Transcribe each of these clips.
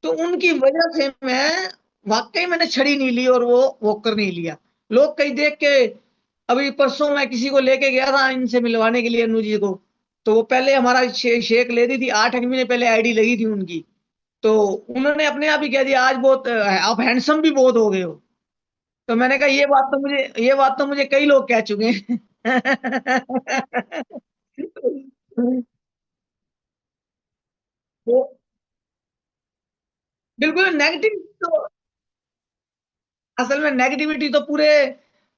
तो उनकी वजह से मैं वाकई मैंने छड़ी नहीं ली और वो वॉकर नहीं लिया। लोग कई देख के, अभी परसों मैं किसी को लेके गया था इनसे मिलवाने के लिए, अनु जी को। तो वो पहले हमारा शेक ले दी थी, 8 महीने पहले आईडी लगी थी उनकी। तो उन्होंने अपने आप ही कह दिया आज बहुत आप हैंडसम भी बहुत हो गए हो। तो मैंने कहा ये बात तो मुझे कई लोग कह चुके हैं। वो बिल्कुल नेगेटिव तो, असल में नेगेटिविटी तो पूरे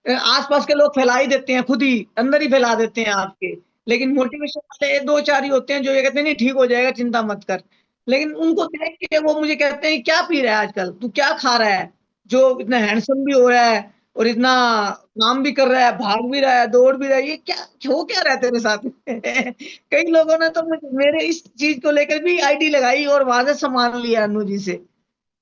आसपास के लोग फैला ही देते हैं, खुद ही अंदर ही फैला देते हैं आपके। लेकिन मोटिवेशन वाले दो चार ही होते हैं जो ये कहते हैं नहीं ठीक हो जाएगा चिंता मत कर। लेकिन उनको देख के वो मुझे कहते हैं क्या पी रहा है आजकल, तू क्या खा रहा है जो इतना हैंडसम भी हो रहा है और इतना काम भी कर रहा है, भाग भी रहा है, दौड़ भी रहा है, ये क्या हो क्या रहा है तेरे साथ में? कई लोगों ने तो मेरे इस चीज को लेकर भी आईडी लगाई और वहां से सामान लिया अनु जी से।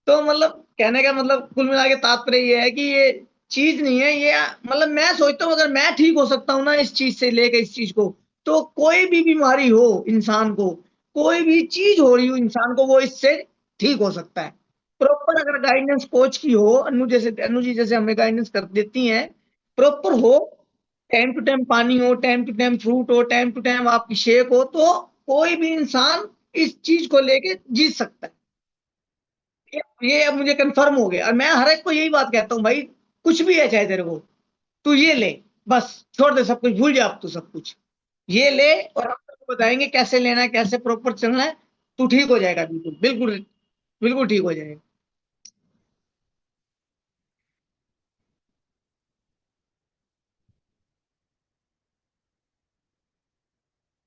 तो मतलब कहने का मतलब कुल मिला के तात्पर्य ये है कि ये चीज नहीं है ये, मतलब मैं सोचता हूँ अगर मैं ठीक हो सकता हूँ ना इस चीज से लेके इस चीज को, तो कोई भी बीमारी हो इंसान को, कोई भी चीज हो रही हो इंसान को, वो इससे ठीक हो सकता है। प्रॉपर अगर गाइडेंस कोच की हो, अनु जी जैसे हमें गाइडेंस कर देती हैं, प्रॉपर हो, टाइम टू टाइम पानी हो, टाइम टू टाइम फ्रूट हो, टाइम टू टाइम आपकी शेक हो, तो कोई भी इंसान इस चीज को लेके जीत सकता है। ये अब मुझे कंफर्म हो गया और मैं हर एक को यही बात कहता हूँ भाई, कुछ भी है चाहे तेरे को, तू ये ले, बस छोड़ दे सब कुछ, भूल जा अब तू सब कुछ, ये ले और हम तेरे को बताएंगे कैसे लेना है, कैसे प्रॉपर चलना है। तू ठीक हो जाएगा, बिल्कुल बिल्कुल, बिल्कुल ठीक हो जाएगा।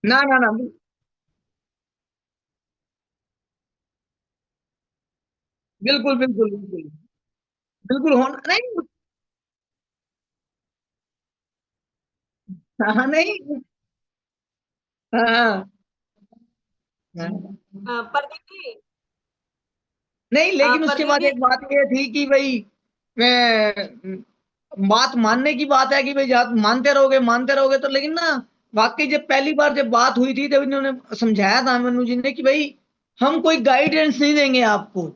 ना ना ना, बिल्कुल बिल्कुल बिल्कुल, बिल्कुल होना नहीं। हाँ नहीं, हाँ हाँ। प्रदीप जी। नहीं लेकिन उसके प्रदीप बाद जी। एक बात ये थी कि भाई मैं, बात मानने की बात है कि भाई मानते रहोगे तो, लेकिन ना वाकई जब पहली बार जब बात हुई थी, जब इन्होंने समझाया था मनु जी ने कि भाई हम कोई गाइडेंस नहीं देंगे आपको,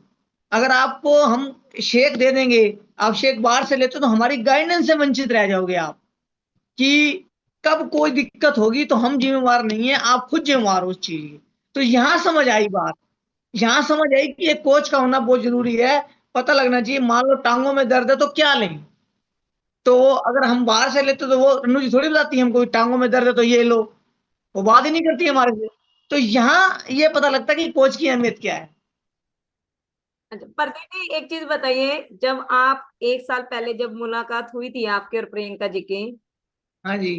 अगर आपको हम शेक दे देंगे, आप शेक बाहर से लेते हो तो हमारी गाइडेंस से वंचित रह जाओगे आप, कि कब कोई दिक्कत होगी तो हम जिम्मेवार नहीं है, आप खुद जिम्मेवार हो उस चीज की। तो यहां समझ आई बात, यहां समझ आई कि एक कोच का होना बहुत जरूरी है। पता लगना चाहिए, मान लो टांगों में दर्द है तो क्या लें, तो अगर हम बाहर से लेते तो वो रन्नू जी थोड़ी बताती है हमको टांगों में दर्द है तो ये लो, वो बात ही नहीं करती हमारे से। तो यहाँ ये पता लगता है कि कोच की अहमियत क्या है। अच्छा प्रदीप जी, एक चीज बताइए, जब आप 1 साल पहले जब मुलाकात हुई थी आपके और प्रियंका जी की, हाँ जी।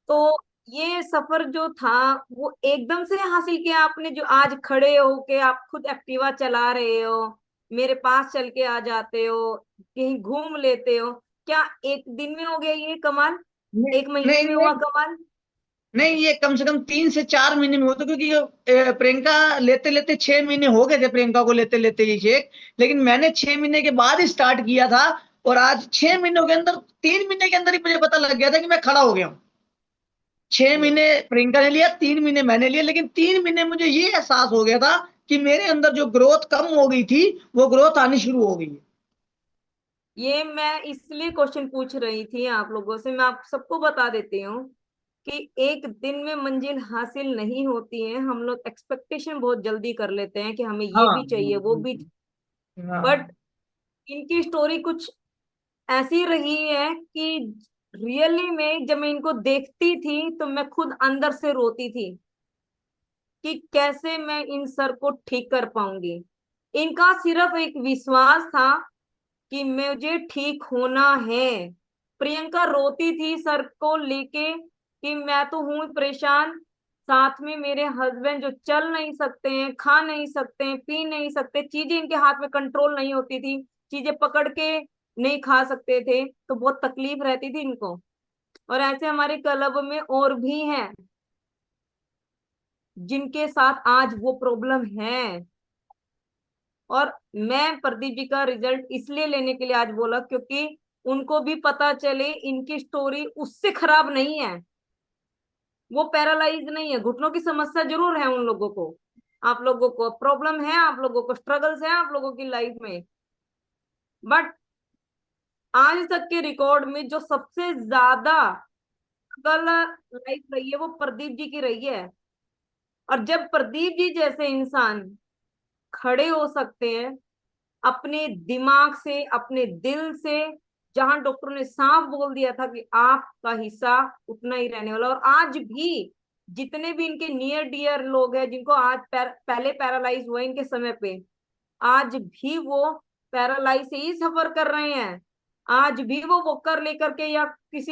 तो ये सफर जो था वो एकदम से हासिल किया आपने, जो आज खड़े हो के आप खुद एक्टिवा चला रहे हो, मेरे पास चल के आ जाते हो, कहीं घूम लेते हो, क्या एक दिन में हो गया ये कमाल? नहीं 1 महीने नहीं में हुआ नहीं, कमाल? नहीं ये कम से कम 3 से 4 महीने में होता, क्योंकि प्रियंका लेते लेते 6 महीने हो गए थे प्रियंका को लेते लेते ये शेक, लेकिन मैंने 6 महीने के बाद ही स्टार्ट किया था। और आज 6 महीनों के अंदर, 3 महीने के अंदर ही मुझे पता लग गया था कि मैं खड़ा हो गया हूँ। 6 महीने प्रियंका ने लिया, 3 महीने मैंने लिया, लेकिन 3 महीने मुझे ये एहसास हो गया था कि मेरे अंदर जो ग्रोथ कम हो गई थी वो ग्रोथ आनी शुरू हो गई है। ये मैं इसलिए क्वेश्चन पूछ रही थी आप लोगों से, मैं आप सबको बता देती हूँ कि एक दिन में मंजिल हासिल नहीं होती है, हम लोग एक्सपेक्टेशन बहुत जल्दी कर लेते हैं कि हमें ये हाँ भी चाहिए वो भी। हाँ बट इनकी स्टोरी कुछ ऐसी रही है कि रियली में जब मैं इनको देखती थी तो मैं खुद अंदर से रोती थी कि कैसे मैं इन सर को ठीक कर पाऊंगी। इनका सिर्फ एक विश्वास था कि मुझे ठीक होना है। प्रियंका रोती थी सर को लेके कि मैं तो हूं परेशान, साथ में मेरे हस्बैंड जो चल नहीं सकते हैं, खा नहीं सकते हैं, पी नहीं सकते, चीजें इनके हाथ में कंट्रोल नहीं होती थी, चीजें पकड़ के नहीं खा सकते थे, तो बहुत तकलीफ रहती थी इनको। और ऐसे हमारे क्लब में और भी हैं जिनके साथ आज वो प्रॉब्लम है। और मैं प्रदीप जी का रिजल्ट इसलिए लेने के लिए आज बोला क्योंकि उनको भी पता चले इनकी स्टोरी उससे खराब नहीं है, वो पैरालाइज नहीं है, घुटनों की समस्या जरूर है उन लोगों को, आप लोगों को प्रॉब्लम है, आप लोगों को स्ट्रगल्स है आप लोगों की लाइफ में, बट आज तक के रिकॉर्ड में जो सबसे ज्यादा स्ट्रगल लाइफ रही है वो प्रदीप जी की रही है। और जब प्रदीप जी जैसे इंसान खड़े हो सकते हैं अपने दिमाग से, अपने दिल से, जहां डॉक्टर ने साफ बोल दिया था कि आपका हिस्सा उतना ही रहने वाला, और आज भी जितने भी इनके नियर डियर लोग हैं जिनको आज पहले पैरालाइज हुआ इनके समय पे, आज भी वो पैरालाइज से ही सफर कर रहे हैं। आज भी वो वॉकर लेकर के या किसी